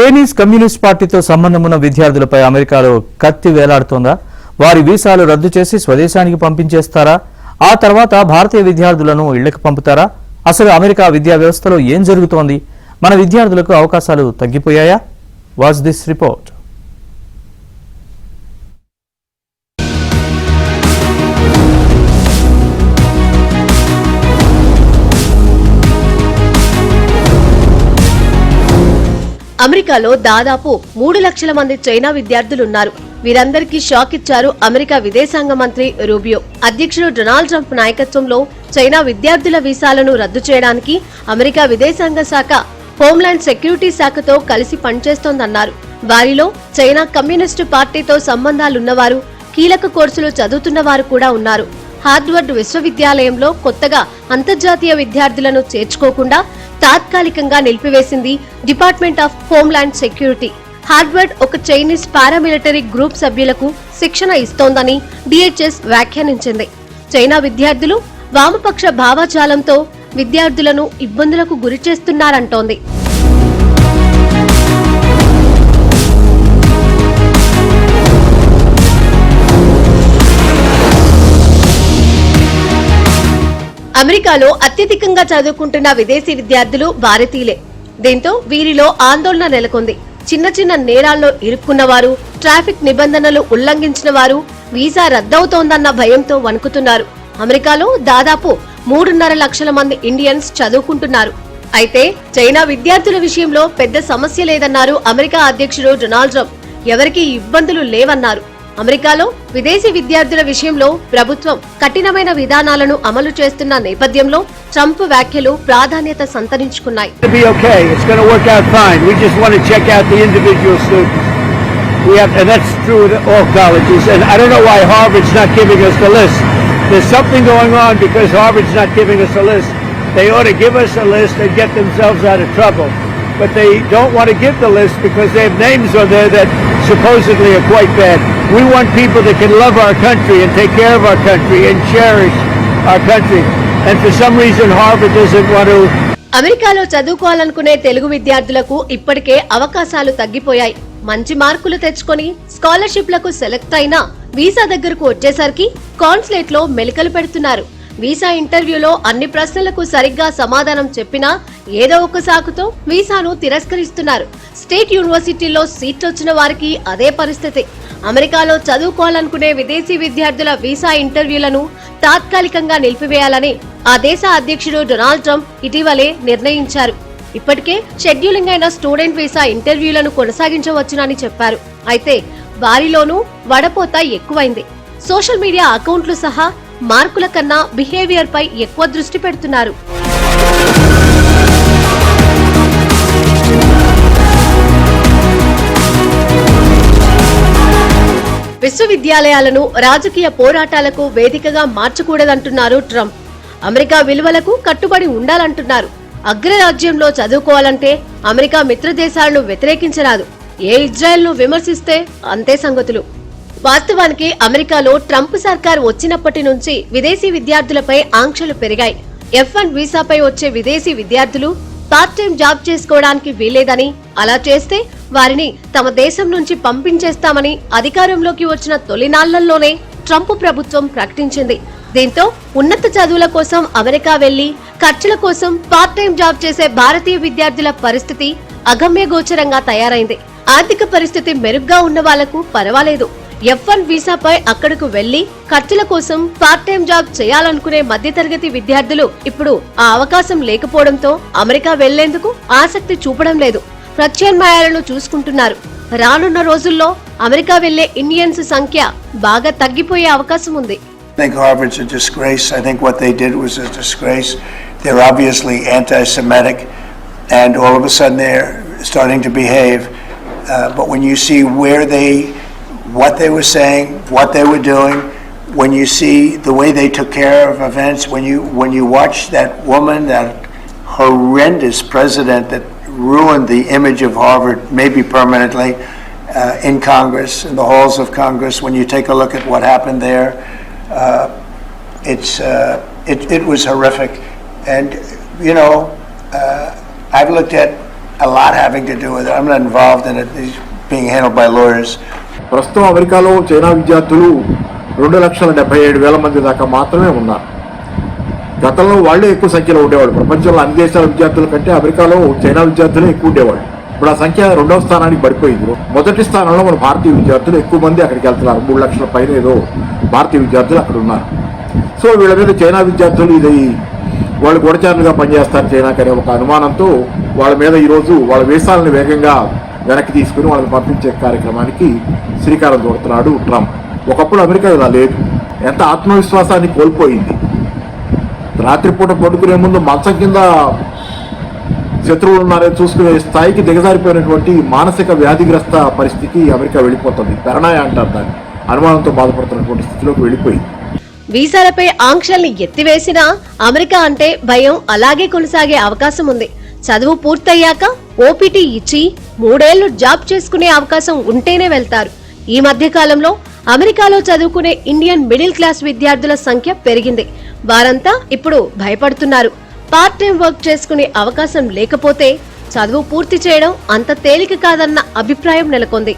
Chinese communist పార్టీతో సంబంధం ఉన్న విద్యార్థులపై అమెరికాలో కత్తి వేలాడుతోందా? వారి వీసాలు రద్దు చేసి స్వదేశానికి పంపించేస్తారా? ఆ తర్వాత భారతీయ విద్యార్థులను ఇళ్లకు పంపుతారా? అసలు అమెరికా విద్యా వ్యవస్థలో ఏం జరుగుతోంది? మన విద్యార్థులకు అవకాశాలు తగ్గిపోయాయా? Watch this report. అమెరికాలో దాదాపు 3 లక్షల మంది చైనా విద్యార్థులున్నారు. వీరందరికీ షాక్ ఇచ్చారు అమెరికా విదేశాంగ మంత్రి రూబియో. అధ్యక్షుడు డొనాల్డ్ ట్రంప్ నాయకత్వంలో చైనా విద్యార్థుల వీసాలను రద్దు చేయడానికి అమెరికా విదేశాంగ శాఖ హోంల్యాండ్ సెక్యూరిటీ శాఖతో కలిసి పనిచేస్తోందన్నారు. వారిలో చైనా కమ్యూనిస్టు పార్టీతో సంబంధాలున్నవారు, కీలక కోర్సులు చదువుతున్న వారు కూడా ఉన్నారు. హార్వర్డ్ విశ్వవిద్యాలయంలో కొత్తగా అంతర్జాతీయ విద్యార్థులను చేర్చుకోకుండా తాత్కాలికంగా నిలిపివేసింది Department of Homeland Security. Harvard ఒక చైనీస్ పారామిలిటరీ గ్రూప్ సభ్యులకు శిక్షణ ఇస్తోందని డిహెచ్ఎస్ వ్యాఖ్యానించింది. చైనా విద్యార్థులు వామపక్ష భావజాలంతో విద్యార్థులను ఇబ్బందులకు గురిచేస్తున్నారంటోంది. అమెరికాలో అత్యధికంగా చదువుకుంటున్న విదేశీ విద్యార్థులు భారతీయులే. దీంతో వీరిలో ఆందోళన నెలకొంది. చిన్న చిన్న నేరాల్లో ఇరుక్కున్నవారు, ట్రాఫిక్ నిబంధనలు ఉల్లంఘించిన వారు వీసా రద్దవుతోందన్న భయంతో వణుకుతున్నారు. అమెరికాలో దాదాపు 3.5 లక్షల మంది ఇండియన్స్ చదువుకుంటున్నారు. అయితే చైనా విద్యార్థుల విషయంలో పెద్ద సమస్య లేదన్నారు అమెరికా అధ్యక్షుడు డొనాల్డ్ ట్రంప్. ఎవరికీ ఇబ్బందులు లేవన్నారు. అమెరికాలో విదేశీ విద్యార్థుల విషయంలో ప్రభుత్వం కఠినమైన విధానాలను అమలు చేస్తున్న నేపథ్యంలో ట్రంప్ వ్యాఖ్యలు ప్రాధాన్యత సంతరించుకున్నాయి. They ought to give us a list and get themselves out of trouble. But they don't want to give the list because they have names on there that supposedly are quite bad. We want people that can love our country and take care of our country and cherish our country. And for some reason Harvard doesn't want to. అమెరికాలో చదువుకోవాలనుకునే తెలుగు విద్యార్థులకు ఇప్పటికే అవకాశాలు తగ్గిపోయాయి. మంచి మార్కులు తెచ్చుకొని స్కాలర్షిప్లకు select అయినా visa దగ్గరకు వచ్చేసరికి కాన్సులేట్ లో మెలికలు పెడుతున్నారు. వీసా ఇంటర్వ్యూలో అన్ని ప్రశ్నలకు సరిగ్గా సమాధానం చెప్పినా ఏదో ఒక సాకుతో వీసాను తిరస్కరిస్తున్నారు. స్టేట్ యూనివర్సిటీల్లో సీట్లు వచ్చిన వారికి అదే పరిస్థితి. అమెరికాలో చదువుకోవాలనుకునే విదేశీ విద్యార్థుల వీసా ఇంటర్వ్యూలను తాత్కాలికంగా నిలిపివేయాలని ఆ దేశ అధ్యక్షుడు డొనాల్డ్ ట్రంప్ ఇటీవలే నిర్ణయించారు. ఇప్పటికే షెడ్యూలింగ్ అయిన స్టూడెంట్ వీసా ఇంటర్వ్యూలను కొనసాగించవచ్చునని చెప్పారు. అయితే వారిలోనూ వడపోత ఎక్కువైంది. సోషల్ మీడియా అకౌంట్లు సహా మార్కుల కన్నా బిహేవియర్ పై ఎక్కువ దృష్టి పెడుతున్నారు. విశ్వవిద్యాలయాలను రాజకీయ పోరాటాలకు వేదికగా మార్చకూడదంటున్నారు ట్రంప్. అమెరికా విలువలకు కట్టుబడి ఉండాలంటున్నారు. అగ్రరాజ్యంలో చదువుకోవాలంటే అమెరికా మిత్రదేశాలను వ్యతిరేకించరాదు. ఏ ఇజ్రాయెల్ ను విమర్శిస్తే అంతే సంగతులు. వాస్తవానికి అమెరికాలో ట్రంప్ సర్కార్ వచ్చినప్పటి నుంచి విదేశీ విద్యార్థులపై ఆంక్షలు పెరిగాయి. F1 వీసాపై వచ్చే విదేశీ విద్యార్థులు పార్ట్ టైం జాబ్ చేసుకోవడానికి వీల్లేదని, అలా చేస్తే వారిని తమ దేశం నుంచి పంపించేస్తామని అధికారంలోకి వచ్చిన తొలినాళ్లలోనే ట్రంప్ ప్రభుత్వం ప్రకటించింది. దీంతో ఉన్నత చదువుల కోసం అమెరికా వెళ్లి ఖర్చుల కోసం పార్ట్ టైం జాబ్ చేసే భారతీయ విద్యార్థుల పరిస్థితి అగమ్యగోచరంగా తయారైంది. ఆర్థిక పరిస్థితి మెరుగ్గా ఉన్న వాళ్లకు పర్వాలేదు. F1 వీసాపై అక్కడకు వెళ్లి ఖర్చుల కోసం పార్ట్ టైం జాబ్ చేయాలనుకునే మధ్యతరగతి విద్యార్థులు ఇప్పుడు ఆ అవకాశం లేకపోవడంతో అమెరికా వెళ్లేందుకు ఆసక్తి చూపడం లేదు. ప్రత్యామ్నాయాలను చూసుకుంటున్నారు. రానున్న రోజుల్లో అమెరికా వెళ్లే ఇండియన్స్ సంఖ్య బాగా తగ్గిపోయే అవకాశం ఉంది. I think Harvard's a disgrace. I think what they did was a disgrace. They're obviously anti-Semitic, and all of a sudden they're starting to behave. But when you see what they were saying, what they were doing, when you see the way they took care of events, when you watch that woman, that horrendous president that ruined the image of Harvard, maybe permanently, in Congress, in the halls of Congress, when you take a look at what happened there, it was horrific. And you know, I've looked at a lot having to do with it. I'm not involved in it. It's being handled by lawyers. ప్రస్తుతం అమెరికాలో China విద్యార్థులు 2,77,000 మంది దాకా మాత్రమే ఉన్నారు. గతంలో వాళ్ళే ఎక్కువ సంఖ్యలో ఉండేవాళ్ళు. ప్రపంచంలో అన్ని దేశాల విద్యార్థుల కంటే అమెరికాలో చైనా విద్యార్థులే ఎక్కువ ఉండేవాళ్ళు. ఇప్పుడు ఆ సంఖ్య 2వ స్థానానికి పడిపోయింది. మొదటి స్థానంలో మన భారతీయ విద్యార్థులు ఎక్కువ మంది అక్కడికి వెళ్తున్నారు. 3 లక్షల పైన ఏదో భారతీయ విద్యార్థులు అక్కడ ఉన్నారు. సో వీళ్ళ మీద చైనా విద్యార్థులు ఇది వాళ్ళు గూఢచారులుగా పనిచేస్తారు చైనాకి అనే ఒక అనుమానంతో వాళ్ళ మీద ఈరోజు వాళ్ళ వీసాలను వేగంగా వెనక్కి తీసుకుని వాళ్ళని పంపించే కార్యక్రమానికి శ్రీకారం చుడుతున్నాడు ట్రంప్. ఒకప్పుడు అమెరికా ఇలా లేదు. ఎంత ఆత్మవిశ్వాసాన్ని కోల్పోయింది. రాత్రిపూట పడుకునే ముందు మంచం కింద శత్రువులు ఉన్నారని చూసుకునే స్థాయికి దిగజారిపోయినటువంటి మానసిక వ్యాధిగ్రస్త పరిస్థితికి అమెరికా వెళ్ళిపోతుంది. పెరణాయ అంటారు దాన్ని. అనుమానంతో బాధపడుతున్నటువంటి స్థితిలోకి వెళ్ళిపోయింది. వీసాలపై ఆంక్షల్ని ఎత్తివేసినా అమెరికా అంటే భయం అలాగే కొనసాగే అవకాశం ఉంది. చదువు పూర్తయ్యాక ఓపీటీ ఇచ్చి 3 ఏళ్లు జాబ్ చేసుకునే అవకాశం ఉంటేనే వెళ్తారు. ఈ మధ్య కాలంలో అమెరికాలో చదువుకునే ఇండియన్ మిడిల్ క్లాస్ విద్యార్థుల సంఖ్య పెరిగింది. వారంతా ఇప్పుడు భయపడుతున్నారు. పార్ట్ టైం వర్క్ చేసుకునే అవకాశం లేకపోతే చదువు పూర్తి చేయడం అంత తేలిక కాదన్న అభిప్రాయం నెలకొంది.